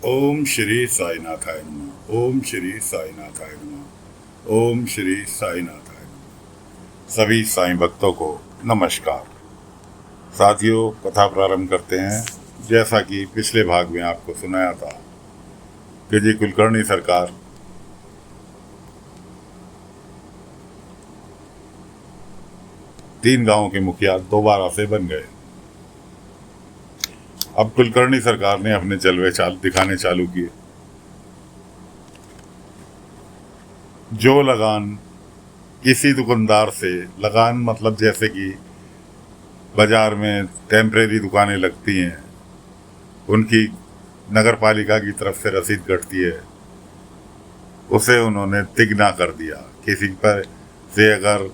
ओम श्री साईनाथाय नमः। ओम श्री साईनाथाय नमः। ओम श्री साईनाथाय नमः। सभी साईं भक्तों को नमस्कार। साथियों, कथा प्रारंभ करते हैं। जैसा कि पिछले भाग में आपको सुनाया था कि जी कुलकर्णी सरकार तीन गांवों के मुखिया दोबारा से बन गए। अब कुलकर्णी सरकार ने अपने जलवे दिखाने चालू किए। जो लगान किसी दुकानदार से, लगान मतलब जैसे कि बाजार में टेम्परेरी दुकानें लगती हैं, उनकी नगर पालिका की तरफ से रसीद कटती है, उसे उन्होंने तिगना कर दिया। किसी पर से अगर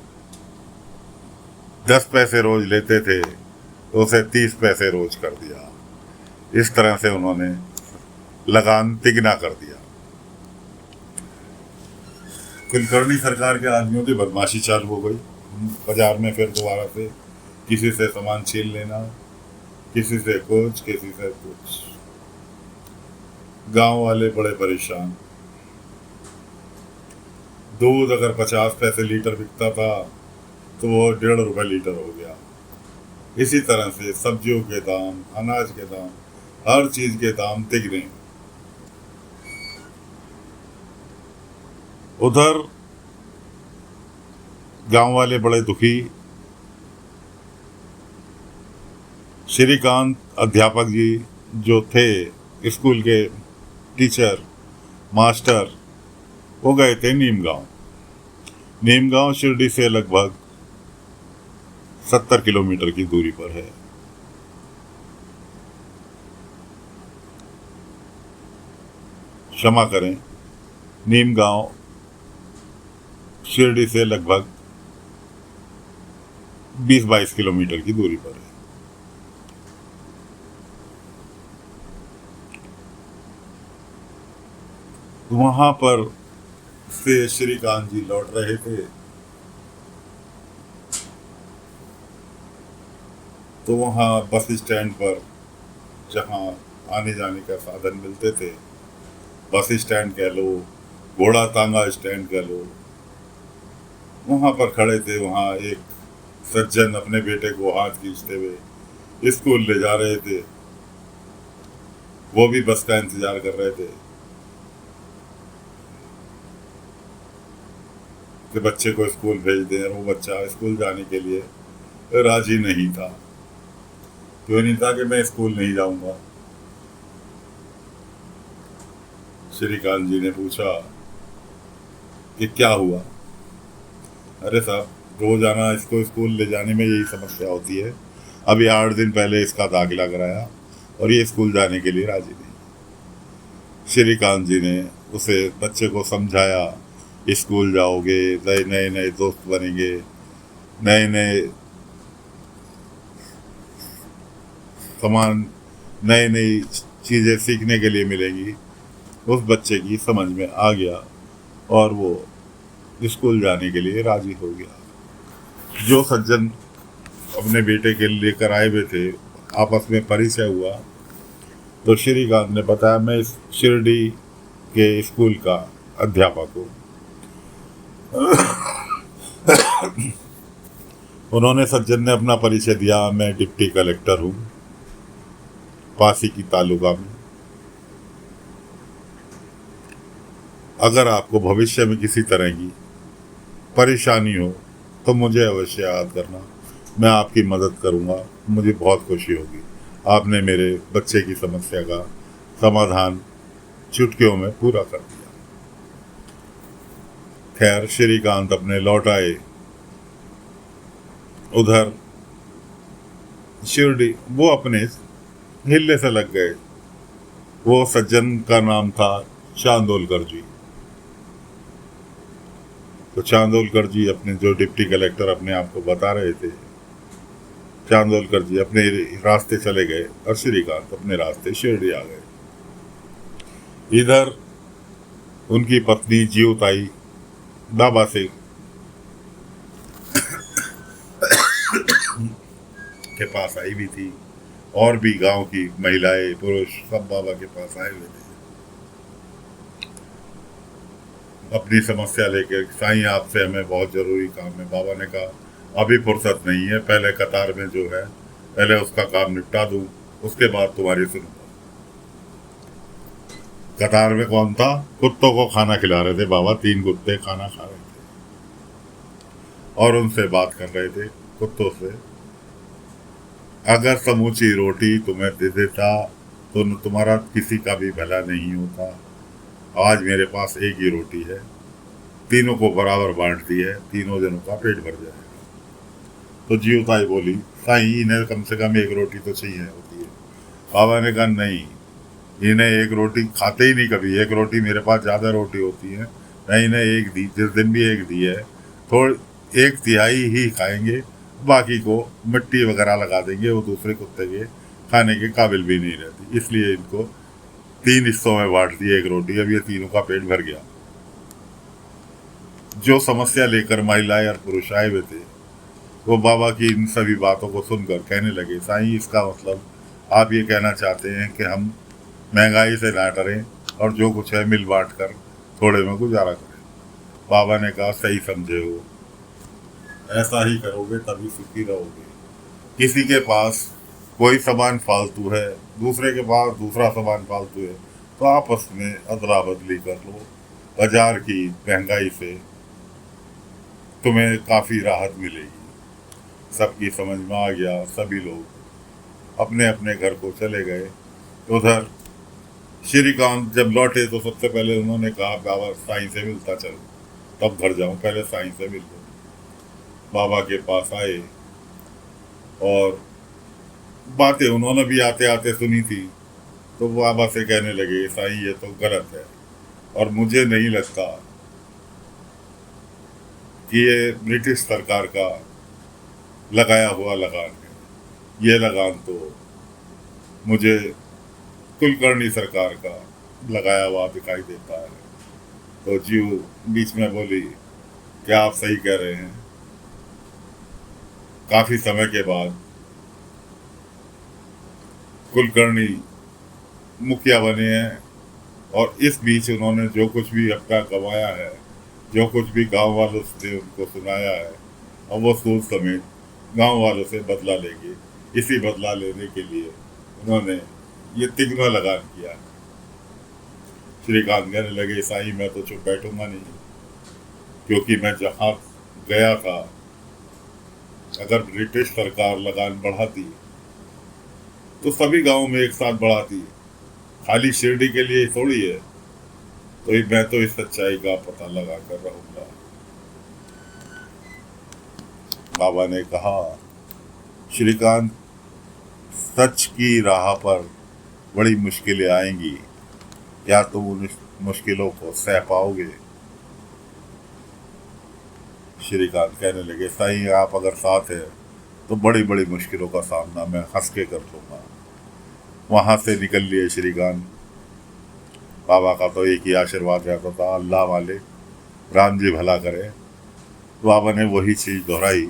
10 पैसे रोज लेते थे तो उसे 30 पैसे रोज कर दिया। इस तरह से उन्होंने लगान तिगना कर दिया। कुलकर्णी सरकार के आदमियों की बदमाशी चालू हो गई। बाजार में फिर दोबारा से किसी से सामान छीन लेना, किसी से कुछ, किसी से कुछ। गांव वाले बड़े परेशान। दूध अगर 50 पैसे लीटर बिकता था तो वो 1.5 रुपए लीटर हो गया। इसी तरह से सब्जियों के दाम, अनाज के दाम, हर चीज के दाम तिगने। उधर गांव वाले बड़े दुखी। श्रीकांत अध्यापक जी जो थे, स्कूल के टीचर, मास्टर, वो गए थे नीमगांव। नीमगांव शिरडी से लगभग 70 किलोमीटर की दूरी पर है। क्षमा करें, नीमगांव शिरडी से लगभग 20-22 किलोमीटर की दूरी पर है। वहां पर से श्रीकांत जी लौट रहे थे तो वहां बस स्टैंड पर, जहां आने जाने का साधन मिलते थे, बस स्टैंड कह लो, घोड़ा तांगा स्टैंड कह लो, वहां पर खड़े थे। वहां एक सज्जन अपने बेटे को हाथ खींचते हुए स्कूल ले जा रहे थे। वो भी बस का इंतजार कर रहे थे कि बच्चे को स्कूल भेज दें। और वो बच्चा स्कूल जाने के लिए राजी नहीं था। क्यों नहीं था? कि मैं स्कूल नहीं जाऊंगा। श्रीकांत जी ने पूछा कि क्या हुआ? अरे साहब, रोजाना इसको स्कूल ले जाने में यही समस्या होती है। अभी 8 दिन पहले इसका दाखिला कराया और ये स्कूल जाने के लिए राजी नहीं। श्रीकांत जी ने उसे, बच्चे को समझाया, स्कूल जाओगे, नए नए नए दोस्त बनेंगे, नए नए सामान, नई नई चीज़ें सीखने के लिए मिलेंगी। उस बच्चे की समझ में आ गया और वो स्कूल जाने के लिए राजी हो गया। जो सज्जन अपने बेटे के लिए कराए हुए थे, आपस में परिचय हुआ तो श्रीकांत ने बताया, मैं इस शिरडी के स्कूल का अध्यापक हूँ। उन्होंने, सज्जन ने अपना परिचय दिया। मैं डिप्टी कलेक्टर हूँ पासी की तालुका में। अगर आपको भविष्य में किसी तरह की परेशानी हो तो मुझे अवश्य याद करना, मैं आपकी मदद करूँगा। मुझे बहुत खुशी होगी। आपने मेरे बच्चे की समस्या का समाधान चुटकियों में पूरा कर दिया। खैर, श्रीकांत अपने लौट आए। उधर शिरडी वो अपने हिलने से लग गए। वो सज्जन का नाम था चांदोलकर जी। तो चांदोलकर जी, अपने जो डिप्टी कलेक्टर अपने आप को बता रहे थे, चांदोलकर जी अपने रास्ते चले गए और श्रीकांत अपने रास्ते शिरडी आ गए। इधर उनकी पत्नी जीवताई बाबा से के पास आई भी थी और भी गांव की महिलाएं, पुरुष सब बाबा के पास आए हुए थे। अपनी समस्या लेकर, साईं आपसे हमें बहुत ज़रूरी काम है। बाबा ने कहा अभी फुर्सत नहीं है, पहले कतार में जो है पहले उसका काम निपटा दूं, उसके बाद तुम्हारी सुनूंगा। कतार में कौन था? कुत्तों को खाना खिला रहे थे बाबा, 3 कुत्ते खाना खा रहे थे और उनसे बात कर रहे थे कुत्तों से। अगर समूची रोटी तुम्हें दे देता तो तुम्हारा किसी का भी भला नहीं होता। आज मेरे पास एक ही रोटी है, तीनों को बराबर बांट दी है, तीनों जनों का पेट भर जाएगा। तो जीवताई बोली, साईं इन्हें कम से कम एक रोटी तो चाहिए होती है। बाबा ने कहा नहीं, इन्हें एक रोटी खाते ही नहीं कभी, एक रोटी मेरे पास ज़्यादा रोटी होती है, मैं इन्हें एक दी, जिस दिन भी एक दी है, थोड़ी 1/3 ही खाएंगे, बाकी को मिट्टी वगैरह लगा देंगे, वो दूसरे कुत्ते के खाने के काबिल भी नहीं रहती, इसलिए इनको 3 हिस्सों में बांट दी एक रोटी। अब ये तीनों का पेट भर गया। जो समस्या लेकर महिलाएं और पुरुष आए हुए थे वो बाबा की इन सभी बातों को सुनकर कहने लगे, साईं इसका मतलब आप ये कहना चाहते हैं कि हम महंगाई से ना डरें और जो कुछ है मिल बांट कर थोड़े में गुजारा करें। बाबा ने कहा सही समझे हो, ऐसा ही करोगे तभी सुखी रहोगे। किसी के पास कोई सामान फालतू है, दूसरे के पास दूसरा सामान फालतू है, तो आपस में अदला बदली कर लो। बाजार की महंगाई से तुम्हें काफ़ी राहत मिलेगी। सबकी समझ में आ गया, सभी लोग अपने अपने घर को चले गए। उधर श्रीकांत जब लौटे तो सबसे पहले उन्होंने कहा बाबा साईं से मिलता चलो, तब घर जाऊं, पहले साईं से मिल लो। बाबा के पास आए और बातें उन्होंने भी आते आते सुनी थी, तो बाबा से कहने लगे साईं ये तो गलत है और मुझे नहीं लगता कि ये ब्रिटिश सरकार का लगाया हुआ लगान है, ये लगान तो मुझे कुलकर्णी सरकार का लगाया हुआ दिखाई देता है। तो जीव बीच में बोली, क्या आप सही कह रहे हैं? काफी समय के बाद कुलकर्णी मुखिया बने हैं और इस बीच उन्होंने जो कुछ भी अपना कमाया है, जो कुछ भी गांव वालों से उनको सुनाया है, और वो सोच समेत गांव वालों से बदला लेंगे। इसी बदला लेने के लिए उन्होंने ये तिगना लगान किया। श्रीकांत कहने लगे साईं मैं तो चुप बैठूंगा नहीं, क्योंकि मैं जहाँ गया था अगर ब्रिटिश सरकार लगान बढ़ाती तो सभी गांवों में एक साथ बढ़ाती, खाली शिरडी के लिए थोड़ी है। तो मैं तो इस सच्चाई का पता लगा कर रहूंगा। बाबा ने कहा श्रीकांत सच की राह पर बड़ी मुश्किलें आएंगी, क्या तुम उन मुश्किलों को सह पाओगे? श्रीकांत कहने लगे साईं आप अगर साथ है तो बड़ी बड़ी मुश्किलों का सामना मैं हंस के कर लूंगा। वहां से निकल लिए श्रीकांत। बाबा का तो एक ही आशीर्वाद रहता था, अल्लाह वाले राम जी भला करे। बाबा ने वही चीज दोहराई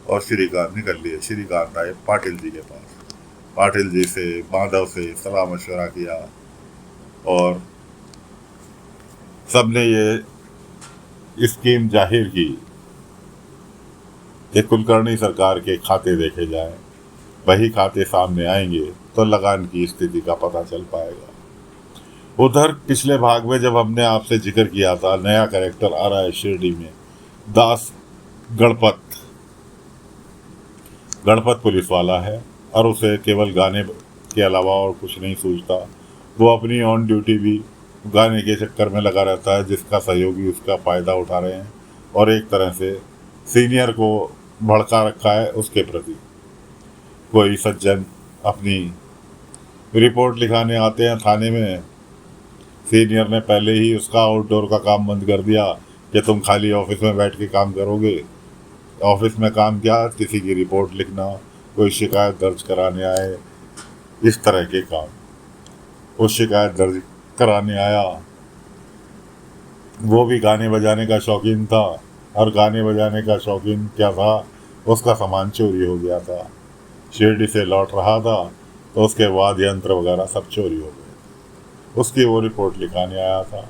और श्रीकांत निकल लिए। श्रीकांत आए पाटिल जी के पास, पाटिल जी से माधव से सलाह मशवरा किया और सबने ये स्कीम जाहिर की कि कुलकर्णी सरकार के खाते देखे जाएं, वही खाते सामने आएंगे तो लगान की स्थिति का पता चल पाएगा। उधर पिछले भाग में जब हमने आपसे जिक्र किया था, नया कैरेक्टर आ रहा है शिरडी में, दास गणपत। गणपत पुलिस वाला है और उसे केवल गाने के अलावा और कुछ नहीं सूझता। वो अपनी ऑन ड्यूटी भी गाने के चक्कर में लगा रहता है, जिसका सहयोगी उसका फ़ायदा उठा रहे हैं और एक तरह से सीनियर को भड़का रखा है उसके प्रति। कोई सज्जन अपनी रिपोर्ट लिखाने आते हैं थाने में, सीनियर ने पहले ही उसका आउटडोर का काम बंद कर दिया कि तुम खाली ऑफिस में बैठ के काम करोगे। ऑफिस में काम क्या, किसी की रिपोर्ट लिखना, कोई शिकायत दर्ज कराने आए, इस तरह के काम। वो शिकायत दर्ज कराने आया, वो भी गाने बजाने का शौकीन था और गाने बजाने का शौकीन क्या था, उसका सामान चोरी हो गया था। शिरडी से लौट रहा था तो उसके वाद्य यंत्र वगैरह सब चोरी हो गए। उसकी वो रिपोर्ट लिखाने आया था,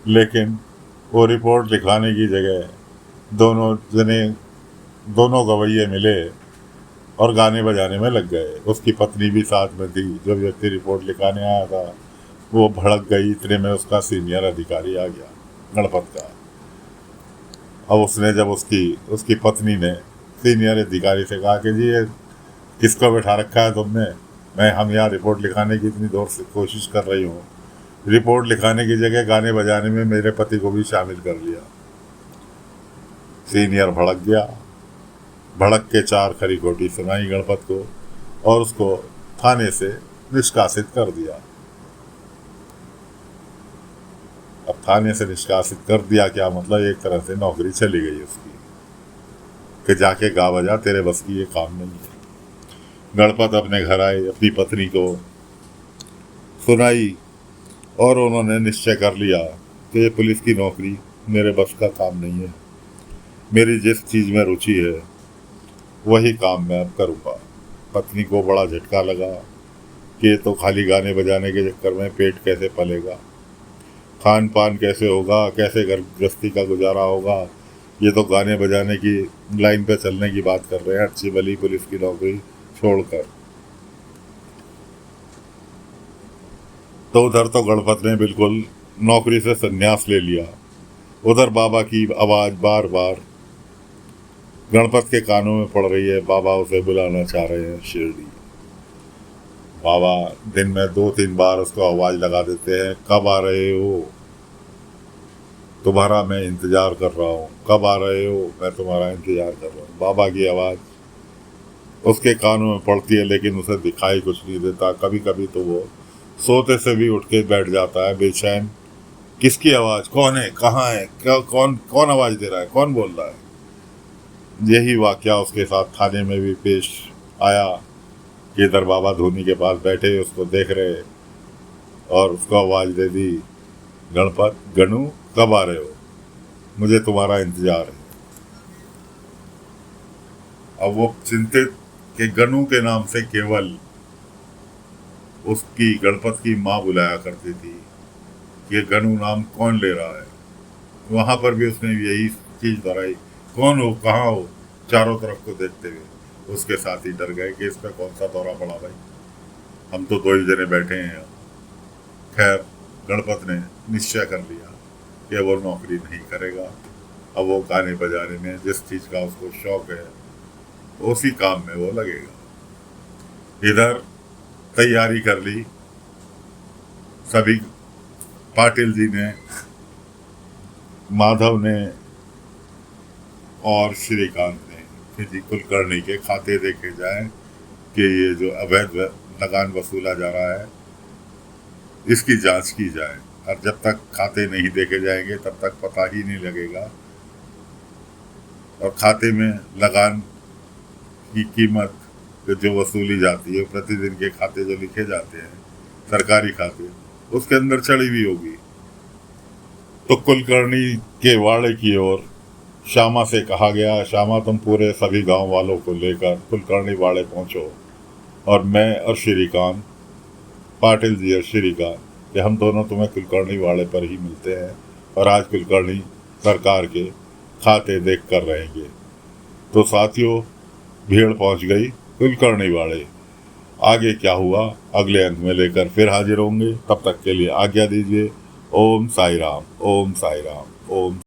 लेकिन वो रिपोर्ट लिखाने की जगह दोनों गवैये मिले और गाने बजाने में लग गए। उसकी पत्नी भी साथ में थी। जो व्यक्ति रिपोर्ट लिखाने आया था वो भड़क गई। इतने में उसका सीनियर अधिकारी आ गया, गणपत का। अब उसने जब उसकी पत्नी ने सीनियर अधिकारी से कहा कि जी ये किसको बैठा रखा है तुमने, हम यहाँ रिपोर्ट लिखाने की इतनी जोर से कोशिश कर रही हूँ, रिपोर्ट लिखाने की जगह गाने बजाने में मेरे पति को भी शामिल कर लिया। सीनियर भड़क गया। भड़क के 4 खरी खोटी सुनाई गणपत को और उसको थाने से निष्कासित कर दिया। अब थाने से निष्कासित कर दिया क्या मतलब, एक तरह से नौकरी चली गई उसकी कि जाके गा बजा, तेरे बस की ये काम नहीं है। गणपत अपने घर आए, अपनी पत्नी को सुनाई और उन्होंने निश्चय कर लिया कि ये पुलिस की नौकरी मेरे बस का काम नहीं है। मेरी जिस चीज़ में रुचि है वही काम मैं अब करूँगा। पत्नी को बड़ा झटका लगा कि ये तो खाली गाने बजाने के चक्कर में पेट कैसे पलेगा, खान पान कैसे होगा, कैसे घर गृहस्थी का गुजारा होगा। ये तो गाने बजाने की लाइन पे चलने की बात कर रहे हैं, अच्छी भली पुलिस की नौकरी छोड़कर। तो उधर तो गणपत ने बिल्कुल नौकरी से संन्यास ले लिया। उधर बाबा की आवाज़ बार बार गणपत के कानों में पड़ रही है। बाबा उसे बुलाना चाह रहे हैं शिरडी। बाबा दिन में 2-3 बार उसको आवाज़ लगा देते हैं, कब आ रहे हो, तुम्हारा मैं इंतज़ार कर रहा हूँ, कब आ रहे हो, मैं तुम्हारा इंतज़ार कर रहा हूँ। बाबा की आवाज़ उसके कानों में पड़ती है लेकिन उसे दिखाई कुछ नहीं देता। कभी कभी तो वो सोते से भी उठ के बैठ जाता है बेचैन। किसकी आवाज़, कौन है, कहाँ है, क्या, कौन कौन आवाज़ दे रहा है, कौन बोल रहा है। यही वाकया उसके साथ थाने में भी पेश आया कि इधर बाबा धोनी के पास बैठे उसको देख रहे और उसको आवाज़ दे दी, गणपत, गणू, कब आ रहे हो, मुझे तुम्हारा इंतजार है। अब वो चिंतित कि गणू के नाम से केवल उसकी गणपत की माँ बुलाया करती थी, ये गणू नाम कौन ले रहा है। वहाँ पर भी उसने यही चीज़ दोहराई, कौन हो, कहाँ हो। चारों तरफ को देखते हुए उसके साथी डर गए कि इस पर कौन सा दौरा पड़ा भाई, हम तो 2 ही जने बैठे हैं यहाँ। खैर गणपत ने निश्चय कर लिया कि वो नौकरी नहीं करेगा। अब वो गाने बजाने में जिस चीज़ का उसको शौक है उसी काम में वो लगेगा। इधर तैयारी कर ली सभी, पाटिल जी ने, माधव ने और श्रीकांत ने कि जी कुलकर्णी के खाते देखे जाएं कि ये जो अवैध लगान वसूला जा रहा है इसकी जांच की जाए। और जब तक खाते नहीं देखे जाएंगे तब तक पता ही नहीं लगेगा। और खाते में लगान की कीमत जो वसूली जाती है, प्रतिदिन के खाते जो लिखे जाते हैं सरकारी खाते, उसके अंदर चढ़ी हुई होगी। तो कुलकर्णी के वाड़े की ओर श्यामा से कहा गया, श्यामा तुम पूरे सभी गांव वालों को लेकर कुलकर्णी वाड़े पहुंचो और मैं और श्रीकांत, पाटिल जी और श्रीकांत, कि हम दोनों तुम्हें कुलकर्णी वाड़े पर ही मिलते हैं और आज कुलकर्णी सरकार के खाते देख कर रहेंगे। तो साथियों भीड़ पहुंच गई कुलकर्णी वाड़े। आगे क्या हुआ अगले अंक में लेकर फिर हाजिर होंगे। तब तक के लिए आज्ञा दीजिए। ओम साई राम, ओम साई राम, ओम।